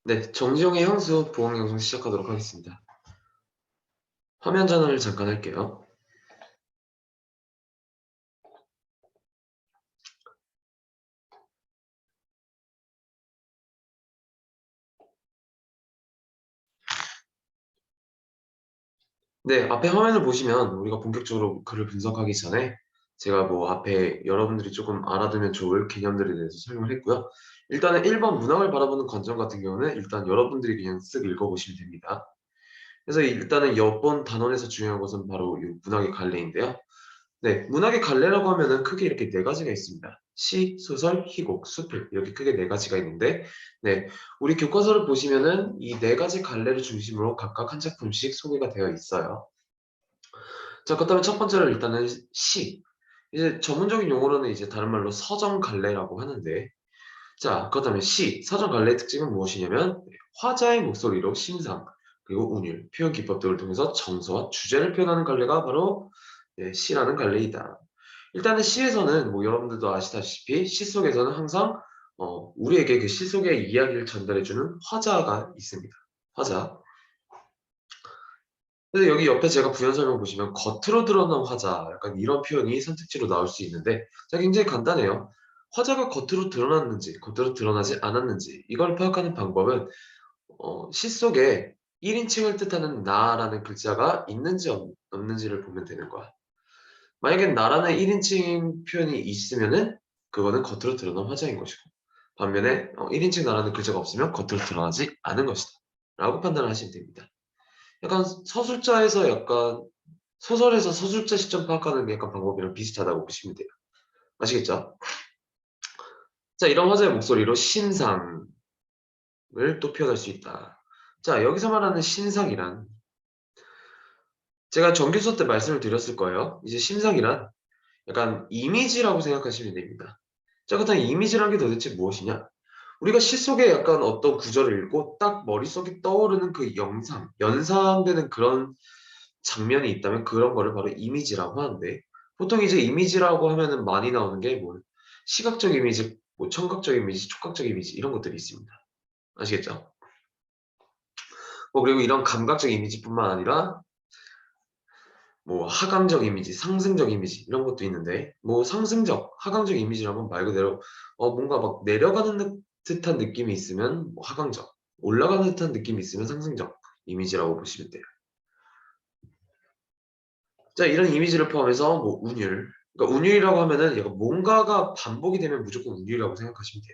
네, 정지용의 향수 보강 영상 시작하도록 하겠습니다. 화면 전환을 잠깐 할게요. 네, 앞에 화면을 보시면 우리가 본격적으로 글을 분석하기 전에 제가 뭐 앞에 여러분들이 조금 알아두면 좋을 개념들에 대해서 설명을 했고요. 일단은 1번 문학을 바라보는 관점 같은 경우는 일단 여러분들이 그냥 쓱 읽어보시면 됩니다. 그래서 일단은 옆번 단원에서 중요한 것은 바로 이 문학의 갈래인데요. 네, 문학의 갈래라고 하면은 크게 이렇게 네 가지가 있습니다. 시, 소설, 희곡, 수필 이렇게 크게 네 가지가 있는데, 네, 우리 교과서를 보시면은 이 네 가지 갈래를 중심으로 각각 한 작품씩 소개가 되어 있어요. 자, 그렇다면 첫 번째로 일단은 시. 이제 전문적인 용어로는 이제 다른 말로 서정 갈래라고 하는데, 자, 그렇다면 시, 서정 갈래의 특징은 무엇이냐면 화자의 목소리로 심상, 그리고 운율, 표현 기법 등을 통해서 정서와 주제를 표현하는 갈래가 바로 시라는 갈래이다. 일단은 시에서는 뭐 여러분들도 아시다시피 시 속에서는 항상 우리에게 그 시 속의 이야기를 전달해주는 화자가 있습니다. 화자. 근데 여기 옆에 제가 부연 설명 보시면 겉으로 드러난 화자, 약간 이런 표현이 선택지로 나올 수 있는데, 자, 굉장히 간단해요. 화자가 겉으로 드러났는지, 겉으로 드러나지 않았는지, 이걸 파악하는 방법은 시 속에 1인칭을 뜻하는 나라는 글자가 있는지 없는지를 보면 되는 거야. 만약에 나라는 1인칭 표현이 있으면은 그거는 겉으로 드러난 화자인 것이고, 반면에 1인칭 나라는 글자가 없으면 겉으로 드러나지 않은 것이다 라고 판단을 하시면 됩니다. 약간 서술자에서 약간 소설에서 서술자 시점 파악하는 약간 방법이랑 비슷하다고 보시면 돼요. 아시겠죠? 자, 이런 화자의 목소리로 신상을 또 표현할 수 있다. 자, 여기서 말하는 신상이란 제가 정규 때 말씀을 드렸을 거예요. 이제 신상이란 약간 이미지라고 생각하시면 됩니다. 자, 그렇다면 이미지란 게 도대체 무엇이냐? 우리가 시 속에 약간 어떤 구절을 읽고 딱 머릿속에 떠오르는 그 영상, 연상되는 그런 장면이 있다면 그런 거를 바로 이미지라고 하는데 보통 이제 이미지라고 하면은 많이 나오는 게 뭐 시각적 이미지, 뭐 청각적 이미지, 촉각적 이미지 이런 것들이 있습니다. 아시겠죠? 뭐 그리고 이런 감각적 이미지뿐만 아니라 뭐 하강적 이미지, 상승적 이미지 이런 것도 있는데 뭐 상승적, 하강적 이미지라면 말 그대로 뭔가 막 내려가는 듯한 느낌이 있으면 뭐 하강적, 올라가는 듯한 느낌이 있으면 상승적 이미지라고 보시면 돼요. 자, 이런 이미지를 포함해서 뭐 운율, 그러니까 운율이라고 하면은 약간 뭔가가 반복이 되면 무조건 운율이라고 생각하시면 돼요.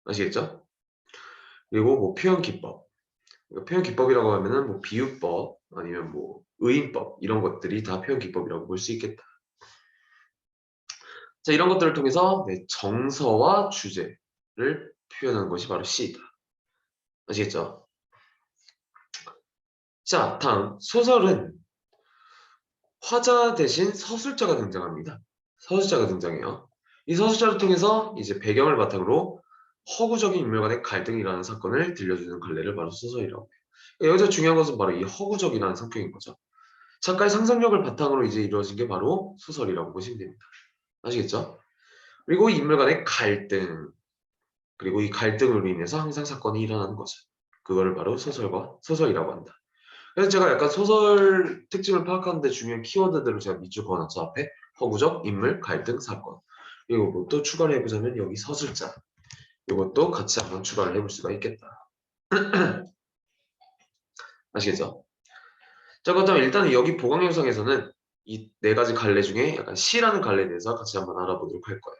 아시겠죠? 그리고 뭐 표현 기법, 그러니까 표현 기법이라고 하면은 뭐 비유법 아니면 뭐 의인법 이런 것들이 다 표현 기법이라고 볼 수 있겠다. 자, 이런 것들을 통해서 정서와 주제를 표현하는 것이 바로 시이다. 아시겠죠? 자, 다음 소설은 화자 대신 서술자가 등장합니다. 서술자가 등장해요. 이 서술자를 통해서 이제 배경을 바탕으로 허구적인 인물 간의 갈등이라는 사건을 들려주는 갈래를 바로 소설이라고 해요. 여기서 중요한 것은 바로 이 허구적이라는 성격인 거죠. 작가의 상상력을 바탕으로 이제 이루어진 게 바로 소설이라고 보시면 됩니다. 아시겠죠? 그리고 인물 간의 갈등, 그리고 이 갈등으로 인해서 항상 사건이 일어나는 거죠. 그거를 바로 소설이라고 한다. 그래서 제가 약간 소설 특징을 파악하는데 중요한 키워드들을 제가 밑줄 그어놨죠. 앞에 허구적, 인물, 갈등, 사건. 그리고 뭐또 추가를 해보자면 여기 서술자. 이것도 같이 한번 추가를 해볼 수가 있겠다. 아시겠죠? 자, 그렇다면 일단은 여기 보강 영상에서는 이 네 가지 갈래 중에 약간 C라는 갈래에 대해서 같이 한번 알아보도록 할 거예요.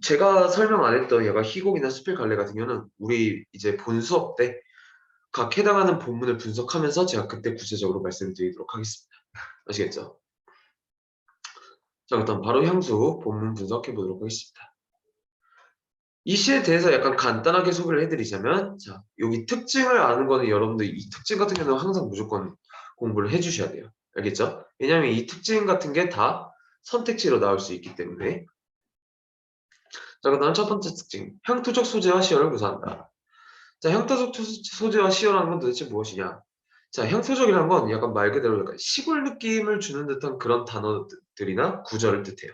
제가 설명 안 했던 약간 희곡이나 수필 갈래 같은 경우는 우리 이제 본 수업 때 각 해당하는 본문을 분석하면서 제가 그때 구체적으로 말씀을 드리도록 하겠습니다. 아시겠죠? 자, 일단 바로 향수 본문 분석해 보도록 하겠습니다. 이 시에 대해서 약간 간단하게 소개를 해드리자면, 자, 여기 특징을 아는 거는 여러분들 이 특징 같은 경우는 항상 무조건 공부를 해주셔야 돼요. 알겠죠? 왜냐하면 이 특징 같은 게 다 선택지로 나올 수 있기 때문에. 자, 그다음 첫 번째 특징, 향토적 소재와 시어를 구사한다. 자, 향토적 소재와 시어라는 건 도대체 무엇이냐? 자, 향토적이라는 건 약간 말 그대로 약간 시골 느낌을 주는 듯한 그런 단어들이나 구절을 뜻해요.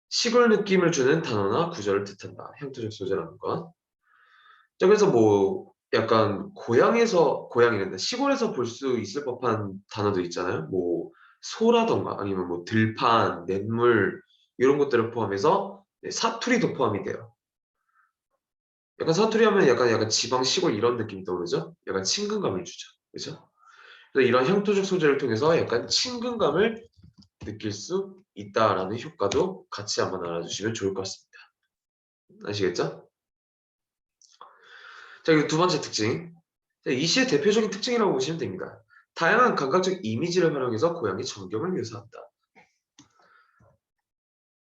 시골 느낌을 주는 단어나 구절을 뜻한다. 향토적 소재라는 건. 자, 그래서 뭐 약간 고향이란다. 시골에서 볼 수 있을 법한 단어도 있잖아요. 뭐 소라던가 아니면 뭐 들판, 냇물 이런 것들을 포함해서 네, 사투리도 포함이 돼요. 약간 사투리 하면 약간 지방 시골 이런 느낌이 떠오르죠? 약간 친근감을 주죠. 그죠? 그래서 이런 향토적 소재를 통해서 약간 친근감을 느낄 수 있다라는 효과도 같이 한번 알아주시면 좋을 것 같습니다. 아시겠죠? 자, 그리고 두 번째 특징. 자, 이 시의 대표적인 특징이라고 보시면 됩니다. 다양한 감각적 이미지를 활용해서 고양이 전경을 묘사한다.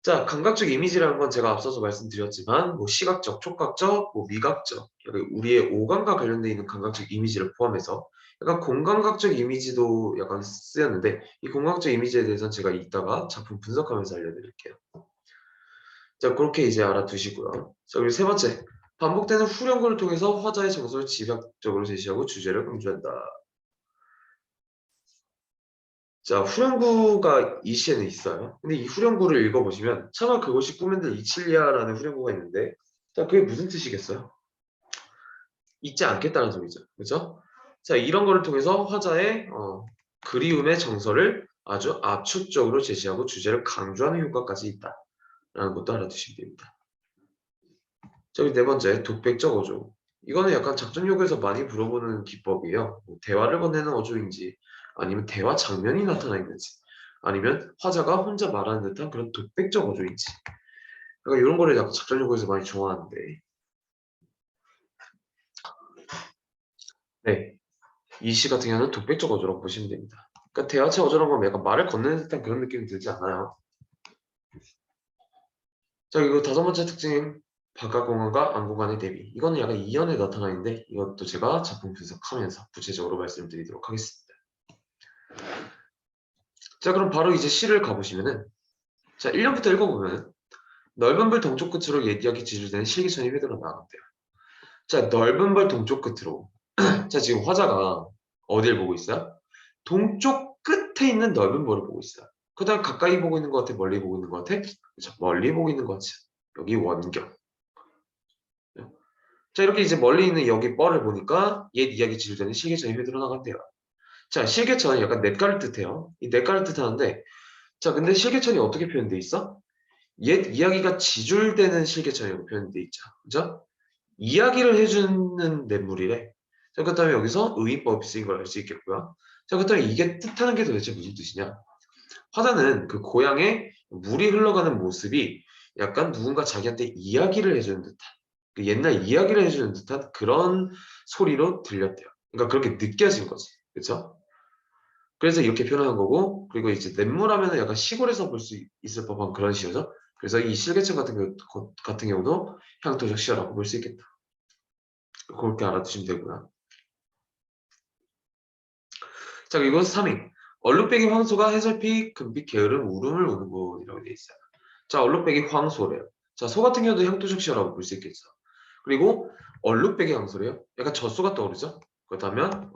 자, 감각적 이미지라는 건 제가 앞서서 말씀드렸지만 뭐 시각적, 촉각적, 뭐 미각적, 약간 우리의 오감과 관련되어 있는 감각적 이미지를 포함해서 약간 공감각적 이미지도 약간 쓰였는데 이 공감각적 이미지에 대해서는 제가 이따가 작품 분석하면서 알려드릴게요. 자, 그렇게 이제 알아두시고요. 자, 그리고 세 번째, 반복되는 후렴구를 통해서 화자의 정서를 집약적으로 제시하고 주제를 강조한다. 자, 후렴구가 이 시에는 있어요. 근데 이 후렴구를 읽어보시면 차마 그것이 꿈인들 이칠리아라는 후렴구가 있는데 자, 그게 무슨 뜻이겠어요? 잊지 않겠다는 소리죠. 그죠? 자, 이런 거를 통해서 화자의 그리움의 정서를 아주 압축적으로 제시하고 주제를 강조하는 효과까지 있다라는 것도 알아두시면 됩니다. 자, 그리고 네 번째, 독백적 어조. 이거는 약간 작전요구에서 많이 물어보는 기법이에요. 뭐 대화를 건네는 어조인지 아니면 대화 장면이 나타나 있는지 아니면 화자가 혼자 말하는 듯한 그런 독백적 어조인지 그러니까 이런 거를 약간 작전요구에서 많이 정하는데 네, 이 시 같은 경우는 독백적 어조라고 보시면 됩니다. 그러니까 대화체 어조라고 하면 약간 말을 건네는 듯한 그런 느낌이 들지 않아요? 자, 그리고 다섯 번째 특징 바깥 공간과 안 공간의 대비. 이거는 약간 이연에 나타나 있는데 이것도 제가 작품 분석하면서 구체적으로 말씀드리도록 하겠습니다. 자, 그럼 바로 이제 시를 가보시면은 자, 1년부터 읽어보면 넓은 벌 동쪽 끝으로 옛 이야기 지주되는 실기천이 휘둘러 나간대요. 자, 넓은 벌 동쪽 끝으로. 자, 지금 화자가 어디를 보고 있어요? 동쪽 끝에 있는 넓은 벌을 보고 있어요. 그다음 가까이 보고 있는 것 같아? 멀리 보고 있는 것 같아? 그렇죠. 멀리 보고 있는 것 같죠. 여기 원경. 자, 이렇게 이제 멀리 있는 여기 뻘을 보니까 옛 이야기 지주되는 실개천이 휘둘러 나간대요. 자, 실개천은 약간 냇가를 뜻해요. 이 냇가를 뜻하는데 자, 근데 실개천이 어떻게 표현돼 있어? 옛 이야기가 지줄되는 실개천이라고 표현돼 있죠. 그죠? 이야기를 해주는 냇물이래. 자, 그렇다면 여기서 의인법이 쓰인 걸 알 수 있겠고요. 자, 그렇다면 이게 뜻하는 게 도대체 무슨 뜻이냐? 화자는 그 고향에 물이 흘러가는 모습이 약간 누군가 자기한테 이야기를 해주는 듯한 그 옛날 이야기를 해주는 듯한 그런 소리로 들렸대요. 그러니까 그렇게 느껴진 거지. 그렇죠? 그래서 이렇게 표현한 거고 그리고 이제 냇물하면은 약간 시골에서 볼 수 있을 법한 그런 시어죠. 그래서 이 실개천 같은 경우도 향토적 시어라고 볼 수 있겠다. 그렇게 알아두시면 되고요. 자, 그리고 3위. 얼룩배기 황소가 해설피 금빛 게으른 울음을 우는 곳이라고 되어 있어요. 자, 얼룩배기 황소래요. 자, 소 같은 경우도 향토적 시어라고 볼 수 있겠죠. 그리고 얼룩배기 황소래요. 약간 젖소가 떠오르죠. 그렇다면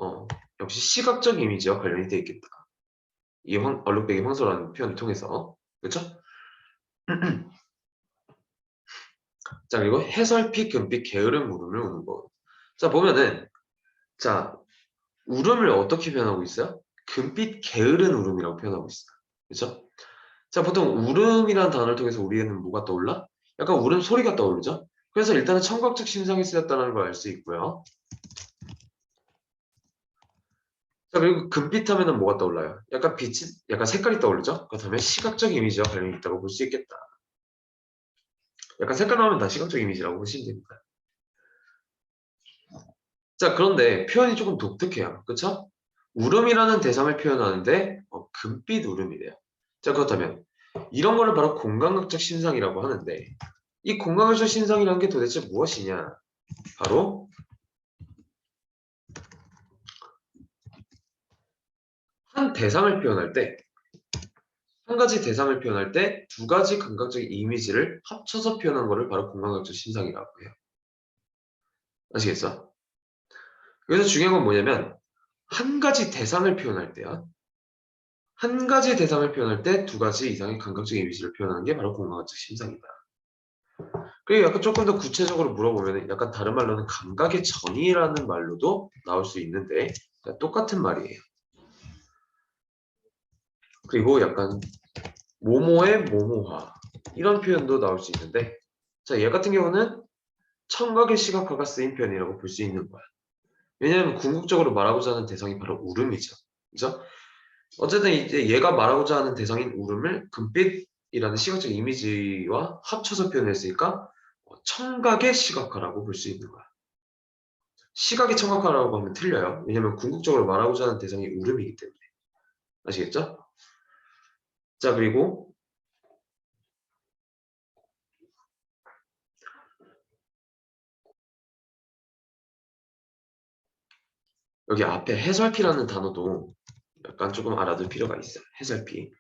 역시 시각적 이미지와 관련이 되어 있겠다. 이 얼룩배기 황소라는 표현을 통해서 그렇죠? 자, 그리고 해설피 금빛 게으른 울음을 우는 곳. 자, 보면은 자, 울음을 어떻게 표현하고 있어요? 금빛 게으른 울음이라고 표현하고 있어요. 그렇죠? 자, 보통 울음이라는 단어를 통해서 우리에는 뭐가 떠올라? 약간 울음 소리가 떠오르죠? 그래서 일단은 청각적 신상이 쓰였다는 걸 알 수 있고요. 자, 그리고 금빛 하면은 뭐가 떠올라요? 약간 빛이, 약간 색깔이 떠오르죠? 그렇다면 시각적 이미지와 관련이 있다고 볼 수 있겠다. 약간 색깔 나오면 다 시각적 이미지라고 보시면 됩니다. 자, 그런데 표현이 조금 독특해요. 그쵸? 울음이라는 대상을 표현하는데 금빛 울음이래요. 자, 그렇다면 이런 거를 바로 공감각적 신상이라고 하는데 이 공감각적 신상이라는 게 도대체 무엇이냐? 바로 한 대상을 표현할 때, 한 가지 대상을 표현할 때 두 가지 감각적 이미지를 합쳐서 표현한 거를 바로 공감각적 신상이라고 해요. 아시겠어? 여기서 중요한 건 뭐냐면 한 가지 대상을 표현할 때야. 한 가지 대상을 표현할 때 두 가지 이상의 감각적 이미지를 표현하는 게 바로 공감각적 신상이다. 그리고 약간 조금 더 구체적으로 물어보면 약간 다른 말로는 감각의 전이라는 말로도 나올 수 있는데 똑같은 말이에요. 그리고 약간 모모의 모모화 이런 표현도 나올 수 있는데 자, 얘 같은 경우는 청각의 시각화가 쓰인 표현이라고 볼 수 있는 거야. 왜냐하면 궁극적으로 말하고자 하는 대상이 바로 울음이죠. 그죠? 어쨌든 이제 얘가 말하고자 하는 대상인 울음을 금빛이라는 시각적 이미지와 합쳐서 표현했으니까 청각의 시각화라고 볼 수 있는 거야. 시각의 청각화라고 하면 틀려요. 왜냐하면 궁극적으로 말하고자 하는 대상이 울음이기 때문에. 아시겠죠? 자, 그리고 여기 앞에 해설피라는 단어도 약간 조금 알아둘 필요가 있어요. 해설피.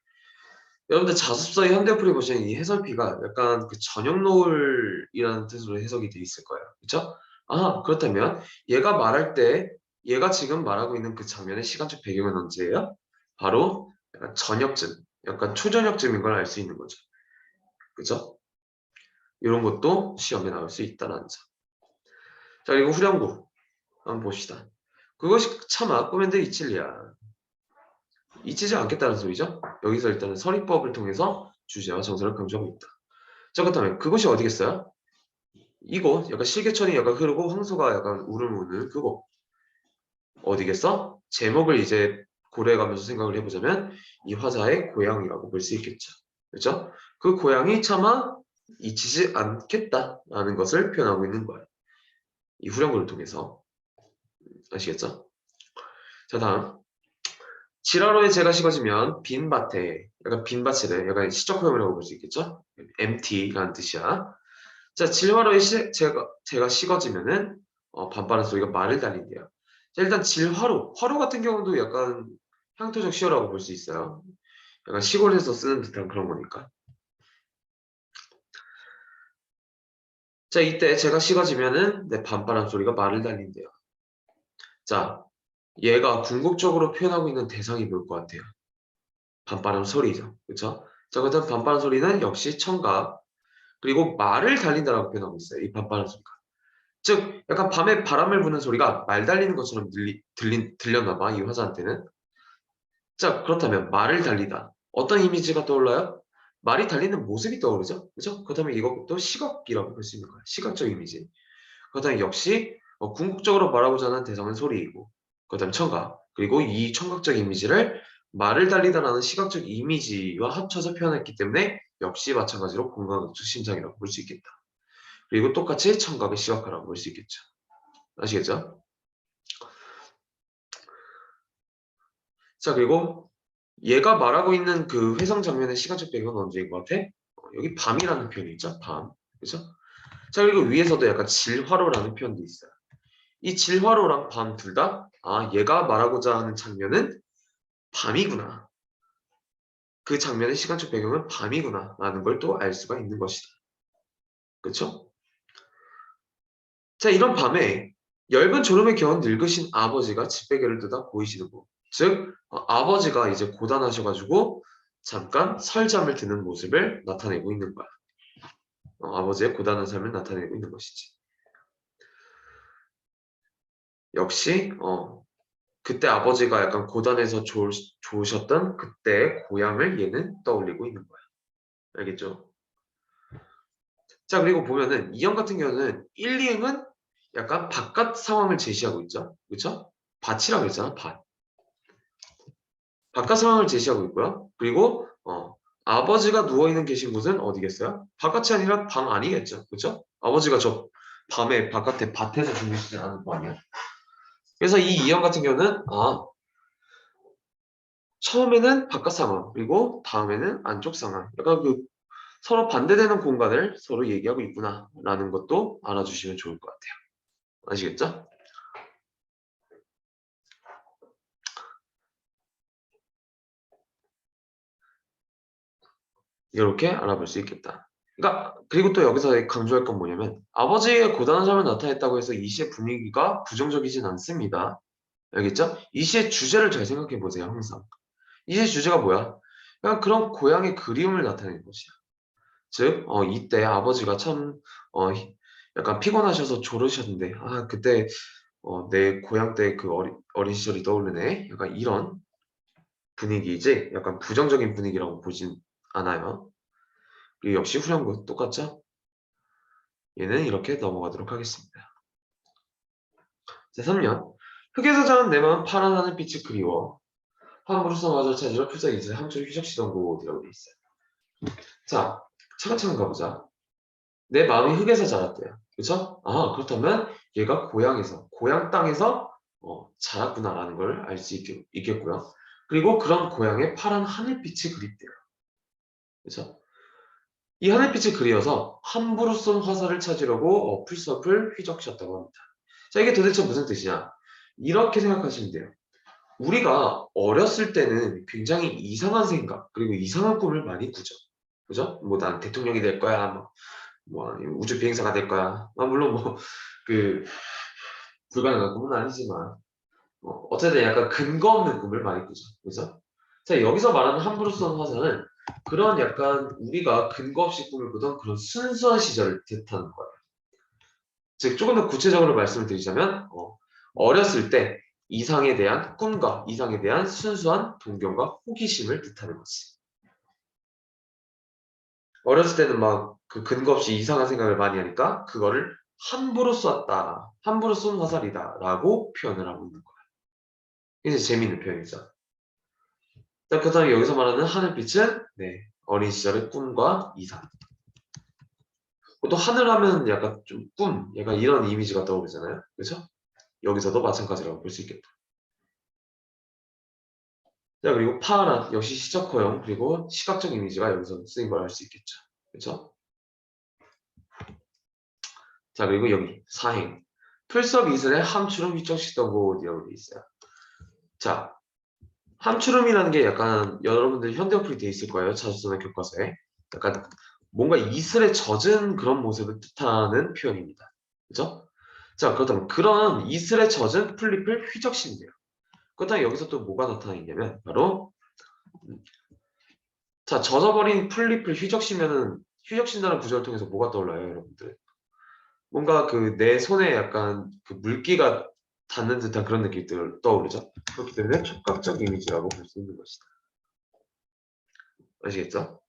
여러분들 자습서의 현대풀이 보시면 이 해설피가 약간 그 저녁 노을이라는 뜻으로 해석이 돼 있을 거예요. 그렇죠? 아, 그렇다면 얘가 말할 때 얘가 지금 말하고 있는 그 장면의 시간적 배경은 언제예요? 바로 약간 저녁쯤, 약간 초저녁쯤인 걸 알 수 있는 거죠. 그죠? 이런 것도 시험에 나올 수 있다는 점. 자, 그리고 후렴구 한번 봅시다. 그것이 차마 꿈인데 이칠리야. 잊히지 않겠다는 소리죠. 여기서 일단은 서리법을 통해서 주제와 정서를 강조하고 있다. 자, 그렇다면 그것이 어디겠어요? 이곳 약간 실개천이 약간 흐르고 황소가 약간 울음 우는 그곳 어디겠어? 제목을 이제 고려해가면서 생각을 해보자면 이 화자의 고향이라고 볼 수 있겠죠. 그렇죠? 그 고향이 차마 잊히지 않겠다라는 것을 표현하고 있는 거예요. 이 후렴구를 통해서 아시겠죠? 자, 다음 지라로의 재가 식어지면 빈 밭에 약간 빈 밭이래 약간 시적 허용이라고 볼 수 있겠죠? empty라는 뜻이야. 자, 질화로의 재가 식어지면은 반발한 소리가 말을 달린대요. 자, 일단 화로 같은 경우도 약간 향토적 시어라고 볼 수 있어요. 약간 시골에서 쓰는 듯한 그런 거니까. 자, 이때 재가 식어지면은 내 반발한 소리가 말을 달린대요. 자, 얘가 궁극적으로 표현하고 있는 대상이 뭘 것 같아요? 반발한 소리죠. 그쵸? 자, 그렇다면 반발한 소리는 역시 청각, 그리고 말을 달린다라고 표현하고 있어요. 이 반발한 소리가. 즉, 약간 밤에 바람을 부는 소리가 말 달리는 것처럼 들렸나 봐, 이 화자한테는. 자, 그렇다면 말을 달리다. 어떤 이미지가 떠올라요? 말이 달리는 모습이 떠오르죠? 그죠? 그렇다면 이것도 시각이라고 볼 수 있는 거야. 시각적 이미지. 그렇다면 역시 궁극적으로 말하고자 하는 대상은 소리이고, 그다음 청각. 그리고 이 청각적 이미지를 말을 달리다라는 시각적 이미지와 합쳐서 표현했기 때문에 역시 마찬가지로 공간극적 심장이라고 볼 수 있겠다. 그리고 똑같이 청각의 시각화라고 볼 수 있겠죠. 아시겠죠? 자, 그리고 얘가 말하고 있는 그 회상 장면의 시간적 배경은 언제인 것 같아? 여기 밤이라는 표현이 있죠? 밤. 그죠? 자, 그리고 위에서도 약간 질화로라는 표현도 있어요. 이 질화로랑 밤 둘 다, 아, 얘가 말하고자 하는 장면은 밤이구나. 그 장면의 시간적 배경은 밤이구나. 라는 걸 또 알 수가 있는 것이다. 그쵸? 자, 이런 밤에 엷은 졸음에 겨운 늙으신 아버지가 집베개를 뜨다 보이시는 거. 즉, 아버지가 이제 고단하셔가지고 잠깐 설잠을 드는 모습을 나타내고 있는 거야. 아버지의 고단한 삶을 나타내고 있는 것이지. 역시 그때 아버지가 약간 고단해서 좋으셨던 그때의 고향을 얘는 떠올리고 있는 거야. 알겠죠? 자, 그리고 보면은 2형 같은 경우는 1, 2행은 약간 바깥 상황을 제시하고 있죠. 그렇죠? 밭이라고 했잖아, 밭. 바깥 상황을 제시하고 있고요. 그리고 아버지가 누워있는 계신 곳은 어디겠어요? 바깥이 아니라 방 아니겠죠. 그렇죠? 아버지가 저 밤에 바깥에 밭에서 주무시지 않을 거 아니야. 그래서 이 2형 같은 경우는 처음에는 바깥 상황, 그리고 다음에는 안쪽 상황. 약간 그 서로 반대되는 공간을 서로 얘기하고 있구나라는 것도 알아주시면 좋을 것 같아요. 아시겠죠? 이렇게 알아볼 수 있겠다. 그러니까 그리고 또 여기서 강조할 건 뭐냐면 아버지의 고단한 삶을 나타냈다고 해서 이 시의 분위기가 부정적이진 않습니다. 알겠죠? 이 시의 주제를 잘 생각해 보세요. 항상 이 시의 주제가 뭐야? 그냥 그런 고향의 그리움을 나타내는 것이야. 즉, 이때 아버지가 참, 약간 피곤하셔서 졸으셨는데, 아, 그때, 내 고향 때 그 어린 시절이 떠오르네. 약간 이런 분위기이지, 약간 부정적인 분위기라고 보진 않아요. 그리고 역시 후렴구 똑같죠? 얘는 이렇게 넘어가도록 하겠습니다. 제3년, 흙에서 자란 내 마음 파란 하늘빛이 그리워. 함부로써 마저 찾으러 풀썩 이제 함초를 휘적시던 곳이라고 돼 있어요. 자, 차근차근 가보자. 내 마음이 흙에서 자랐대요. 그쵸? 아, 그렇다면 얘가 고향 땅에서 자랐구나라는 걸 알 수 있겠고요. 그리고 그런 고향에 파란 하늘빛이 그립대요. 그쵸? 이 하늘빛이 그리워서 함부로 쏜 화살을 찾으려고 어플서플 휘적셨다고 합니다. 자, 이게 도대체 무슨 뜻이냐? 이렇게 생각하시면 돼요. 우리가 어렸을 때는 굉장히 이상한 생각, 그리고 이상한 꿈을 많이 꾸죠. 그죠? 뭐, 난 대통령이 될 거야. 아니면 우주 비행사가 될 거야. 물론 그, 불가능한 꿈은 아니지만, 어쨌든 약간 근거 없는 꿈을 많이 꾸죠. 그죠? 자, 여기서 말하는 함부로 쏜 화살은 그런 약간 우리가 근거 없이 꿈을 꾸던 그런 순수한 시절을 뜻하는 거예요. 즉, 조금 더 구체적으로 말씀을 드리자면, 어렸을 때 이상에 대한 꿈과 이상에 대한 순수한 동경과 호기심을 뜻하는 거지. 어렸을 때는 막 그 근거 없이 이상한 생각을 많이 하니까 그거를 함부로 쐈다, 함부로 쏜 화살이다 라고 표현을 하고 있는 거야. 이제 재미있는 표현이죠. 그 다음에 여기서 말하는 하늘빛은 네, 어린 시절의 꿈과 이상. 또 하늘 하면 약간 좀 꿈, 약간 이런 이미지가 떠오르잖아요. 그렇죠? 여기서도 마찬가지라고 볼 수 있겠다. 자, 그리고 파란, 역시 시적 허용, 그리고 시각적 이미지가 여기서 쓰인 걸 알 수 있겠죠. 그렇죠? 자, 그리고 여기 사행. 풀섭 이슬에 함추름 휘적시던 곳이라고 돼 있어요. 자, 함추름이라는 게 약간 여러분들 현대 어플이 돼 있을 거예요. 자주서나 교과서에. 약간 뭔가 이슬에 젖은 그런 모습을 뜻하는 표현입니다. 그죠? 자, 그렇다면 그런 이슬에 젖은 풀잎을 휘적신대요. 그렇다면 여기서 또 뭐가 나타나 있냐면 바로 자, 젖어버린 풀잎을 휘적신다는 구절을 통해서 뭐가 떠올라요, 여러분들? 뭔가 그 내 손에 약간 그 물기가 닿는 듯한 그런 느낌이 떠오르죠. 그렇기 때문에 촉각적 이미지라고 볼 수 있는 것이다. 아시겠죠?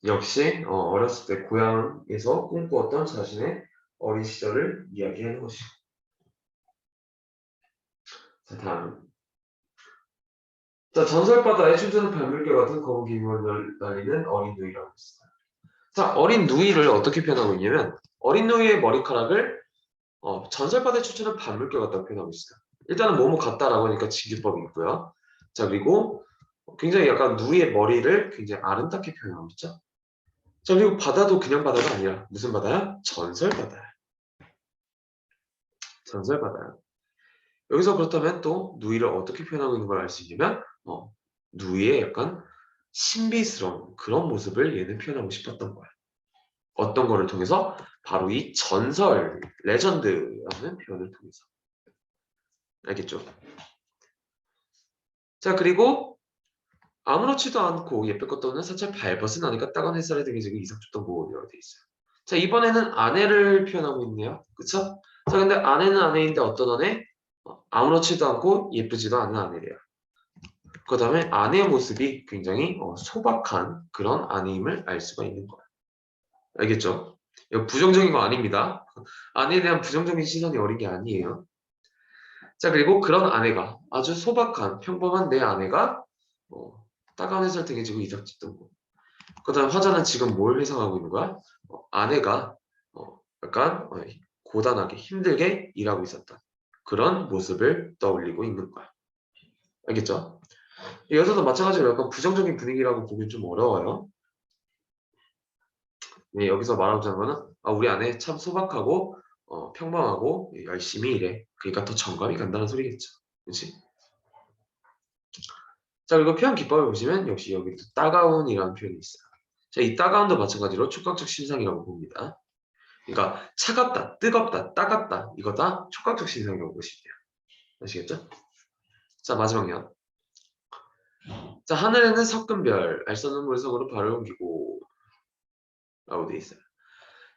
역시 어렸을 때 고향에서 꿈꾸었던 자신의 어린 시절을 이야기하는 것이고. 자, 다음. 자, 전설바다에 춤추는 발물개 같은 검은 기운을 날리는 어린 누이라고 했습니다. 자, 어린 누이를 어떻게 표현하고 있냐면 어린 누이의 머리카락을 전설바다에 춤추는 발물개 같다고 표현하고 있어요. 일단은 뭐뭐 같다라고 하니까 직유법이 있고요. 자, 그리고 굉장히 약간 누이의 머리를 굉장히 아름답게 표현하고 있죠. 자, 그리고 바다도 그냥 바다가 아니라 무슨 바다야? 전설바다야. 전설바다야. 여기서 그렇다면 또 누이를 어떻게 표현하고 있는 걸 알 수 있냐면 누이의 약간 신비스러운 그런 모습을 얘는 표현하고 싶었던 거야. 어떤 거를 통해서? 바로 이 전설, 레전드라는 표현을 통해서. 알겠죠? 자, 그리고 아무렇지도 않고 예쁠 것도 없는 사찰 발벗은 아내가 따가운 햇살에 등에 지고 이삭 줬던 곳이라고 되어 있어요. 자, 이번에는 아내를 표현하고 있네요. 그쵸? 자, 근데 아내는 아내인데 어떤 아내? 아무렇지도 않고 예쁘지도 않은 아내래요. 그 다음에 아내의 모습이 굉장히 소박한 그런 아내임을 알 수가 있는 거예요. 알겠죠? 이거 부정적인 거 아닙니다. 아내에 대한 부정적인 시선이 어린 게 아니에요. 자, 그리고 그런 아내가 아주 소박한 평범한 내 아내가 따가운 햇살 등에 지고 이삭 짚던 곳. 그 다음 화자는 지금 뭘 회상하고 있는 거야? 아내가 약간 고단하게 힘들게 일하고 있었다. 그런 모습을 떠올리고 있는 거야. 알겠죠? 여기서도 마찬가지로 약간 부정적인 분위기라고 보기 좀 어려워요. 네, 여기서 말하자는 거는 우리 아내 참 소박하고 평범하고 열심히 일해. 그러니까 더 정감이 간다는 소리겠죠. 그렇지? 자, 그리고 표현 기법을 보시면 역시 여기 또 따가운이라는 표현이 있어요. 자, 이 따가운도 마찬가지로 촉각적 신상이라고 봅니다. 그러니까 차갑다, 뜨겁다, 따갑다 이거 다 촉각적 신상이라고 보시면 돼요. 아시겠죠? 자, 마지막이요. 자, 하늘에는 섞은 별, 알선은 모래성으로 발을 옮기고 라고 돼 있어요.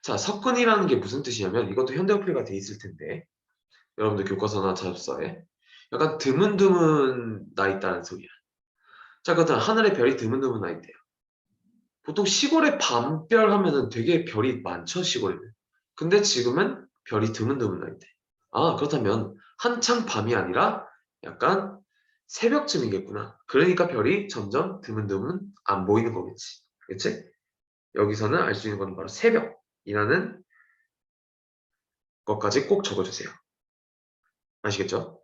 자, 석근이라는 게 무슨 뜻이냐면 이것도 현대어플이가 돼 있을 텐데 여러분들 교과서나 자습서에 약간 드문드문 나 있다는 소리야. 자, 그렇다면 하늘에 별이 드문드문 나 있대요. 보통 시골에 밤별 하면은 되게 별이 많죠, 시골에는. 근데 지금은 별이 드문드문 나 있대. 아, 그렇다면 한창 밤이 아니라 약간 새벽쯤이겠구나. 그러니까 별이 점점 드문드문 안 보이는 거겠지. 그치? 여기서는 알 수 있는 건 바로 새벽이라는 것까지 꼭 적어주세요. 아시겠죠?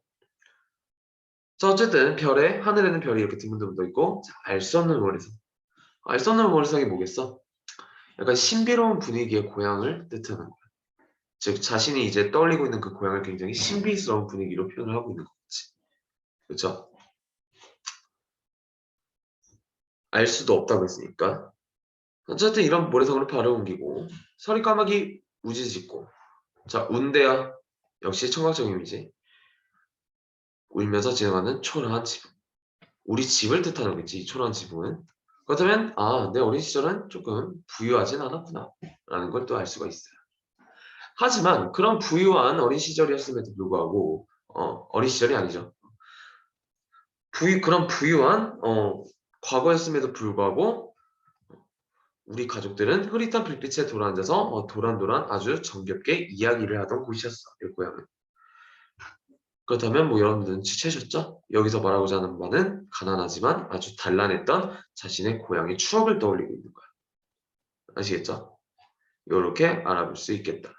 자, 어쨌든 별에, 하늘에는 별이 이렇게 드문드문 떠 있고, 자, 알 수 없는 월에서. 알 수 없는 월성이 뭐겠어? 약간 신비로운 분위기의 고향을 뜻하는 거야. 즉, 자신이 이제 떠올리고 있는 그 고향을 굉장히 신비스러운 분위기로 표현을 하고 있는 거지. 그렇죠? 알 수도 없다고 했으니까. 어쨌든 이런 모래성으로 발을 옮기고, 서리 까마귀 우지짓고, 자, 운대야. 역시 청각적 이미지. 울면서 지나가는 초라한 지붕. 우리 집을 뜻하는 거겠지, 이 초라한 지붕은. 그렇다면, 아, 내 어린 시절은 조금 부유하진 않았구나. 라는 걸 또 알 수가 있어요. 하지만 그런 부유한 어린 시절이었음에도 불구하고, 어린 시절이 아니죠. 그런 부유한, 과거였음에도 불구하고, 우리 가족들은 흐릿한 불빛에 돌아앉아서 도란도란 아주 정겹게 이야기를 하던 곳이었어, 이 고향은. 그렇다면 뭐 여러분들은 눈치채셨죠? 여기서 말하고자 하는 바는 가난하지만 아주 단란했던 자신의 고향의 추억을 떠올리고 있는 거야. 아시겠죠? 이렇게 알아볼 수 있겠다.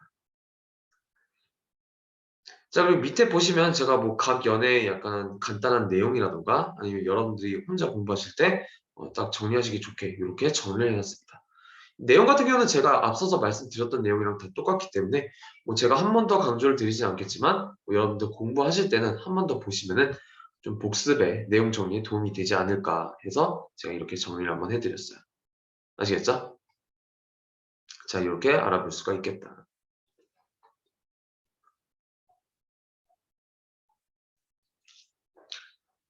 자, 그리고 밑에 보시면 제가 뭐 각 연애의 약간 간단한 내용이라던가 아니면 여러분들이 혼자 공부하실 때 딱 정리하시기 좋게 이렇게 정리를 해놨습니다. 내용 같은 경우는 제가 앞서서 말씀드렸던 내용이랑 다 똑같기 때문에 뭐 제가 한 번 더 강조를 드리진 않겠지만 뭐 여러분들 공부하실 때는 한 번 더 보시면은 좀 복습에 내용 정리에 도움이 되지 않을까 해서 제가 이렇게 정리를 한번 해드렸어요. 아시겠죠? 자, 이렇게 알아볼 수가 있겠다.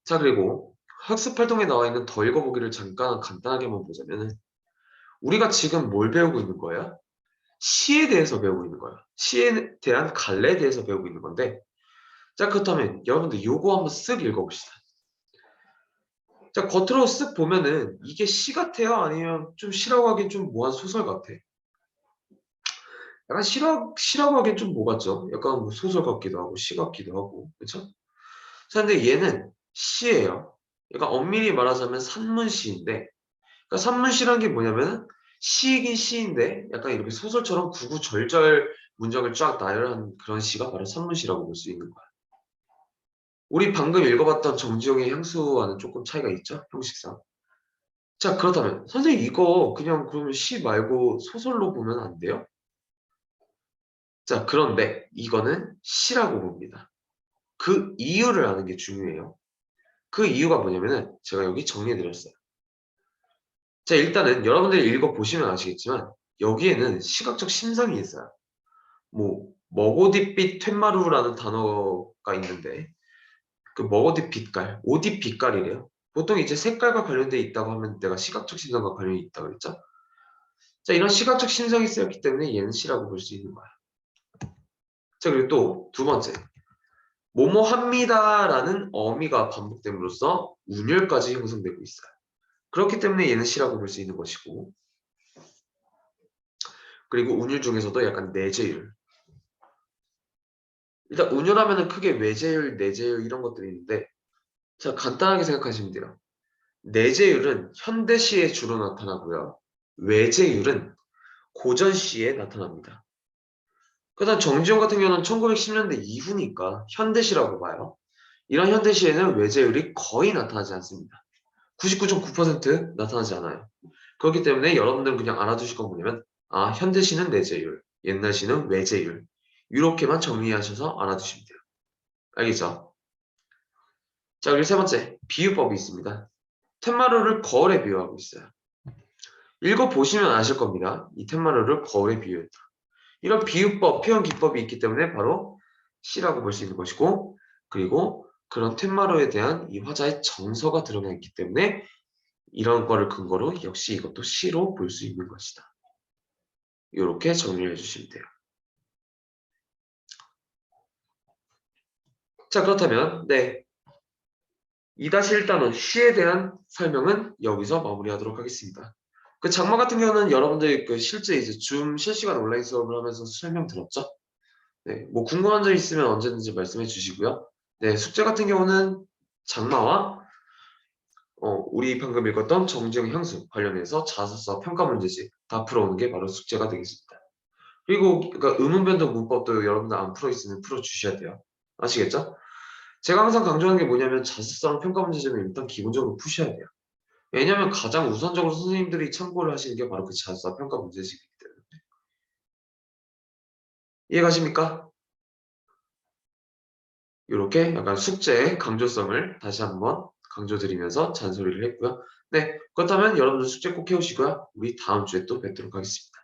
자, 그리고 학습 활동에 나와 있는 더 읽어보기를 잠깐 간단하게만 보자면은 우리가 지금 뭘 배우고 있는 거야? 시에 대해서 배우고 있는 거야. 시에 대한 갈래에 대해서 배우고 있는 건데 자, 그렇다면 여러분들 요거 한번 쓱 읽어봅시다. 자, 겉으로 쓱 보면은 이게 시 같아요? 아니면 좀 시라고 하기엔 좀 뭐한 소설 같아? 약간 시라고 하기엔 좀 뭐 같죠? 약간 뭐 소설 같기도 하고 시 같기도 하고 그쵸? 자, 근데 얘는 시예요. 약간 엄밀히 말하자면 산문시인데 그러니까 산문시라는 게 뭐냐면 시이긴 시인데 약간 이렇게 소설처럼 구구절절 문장을 쫙 나열한 그런 시가 바로 산문시라고 볼 수 있는 거야. 우리 방금 읽어봤던 정지용의 향수와는 조금 차이가 있죠? 형식상. 자, 그렇다면 선생님 이거 그냥 그러면 시 말고 소설로 보면 안 돼요? 자, 그런데 이거는 시라고 봅니다. 그 이유를 아는 게 중요해요. 그 이유가 뭐냐면은 제가 여기 정리해드렸어요. 자, 일단은 여러분들이 읽어보시면 아시겠지만 여기에는 시각적 심상이 있어요. 뭐 먹어딧빛 퇴마루라는 단어가 있는데 그 먹어딧 빛깔, 오딧 빛깔이래요. 보통 이제 색깔과 관련돼 있다고 하면 내가 시각적 심상과 관련이 있다고 그랬죠? 자, 이런 시각적 심상이 쓰였기 때문에 얘는 시라고 볼 수 있는 거야. 자, 그리고 또 두 번째. 뭐뭐 합니다라는 어미가 반복됨으로써 운율까지 형성되고 있어요. 그렇기 때문에 얘는 시라고 볼 수 있는 것이고 그리고 운율 중에서도 약간 내재율. 일단 운율하면은 크게 외재율, 내재율 이런 것들이 있는데 자, 간단하게 생각하시면 돼요. 내재율은 현대시에 주로 나타나고요. 외재율은 고전시에 나타납니다. 그다음 정지용 같은 경우는 1910년대 이후니까 현대시라고 봐요. 이런 현대시에는 외재율이 거의 나타나지 않습니다. 99.9% 나타나지 않아요. 그렇기 때문에 여러분들은 그냥 알아두실 건 뭐냐면 아, 현대시는 내재율, 옛날시는 외재율 이렇게만 정리하셔서 알아두시면 돼요. 알겠죠? 자, 그리고 세 번째, 비유법이 있습니다. 텐마루를 거울에 비유하고 있어요. 읽어보시면 아실 겁니다. 이 텐마루를 거울에 비유했다. 이런 비유법, 표현 기법이 있기 때문에 바로 시라고 볼 수 있는 것이고 그리고 그런 텐마루에 대한 이 화자의 정서가 드러나 있기 때문에 이런 거를 근거로 역시 이것도 시로 볼 수 있는 것이다. 이렇게 정리를 해주시면 돼요. 자, 그렇다면 2-1단원 시에 대한 설명은 여기서 마무리하도록 하겠습니다. 그 장마 같은 경우는 여러분들 그 실제 이제 줌 실시간 온라인 수업을 하면서 설명 들었죠? 네, 뭐 궁금한 점 있으면 언제든지 말씀해 주시고요. 네, 숙제 같은 경우는 장마와 우리 방금 읽었던 정지형 향수 관련해서 자소서 평가 문제집 다 풀어오는 게 바로 숙제가 되겠습니다. 그리고 그러니까 의문 변동 문법도 여러분들 안 풀어 있으면 풀어 주셔야 돼요. 아시겠죠? 제가 항상 강조하는 게 뭐냐면 자소서랑 평가 문제집은 일단 기본적으로 푸셔야 돼요. 왜냐하면 가장 우선적으로 선생님들이 참고를 하시는 게 바로 그 자소서 평가 문제집이기 때문에. 이해가십니까? 이렇게 약간 숙제의 강조성을 다시 한번 강조드리면서 잔소리를 했고요. 네, 그렇다면 여러분들 숙제 꼭 해오시고요. 우리 다음 주에 또 뵙도록 하겠습니다.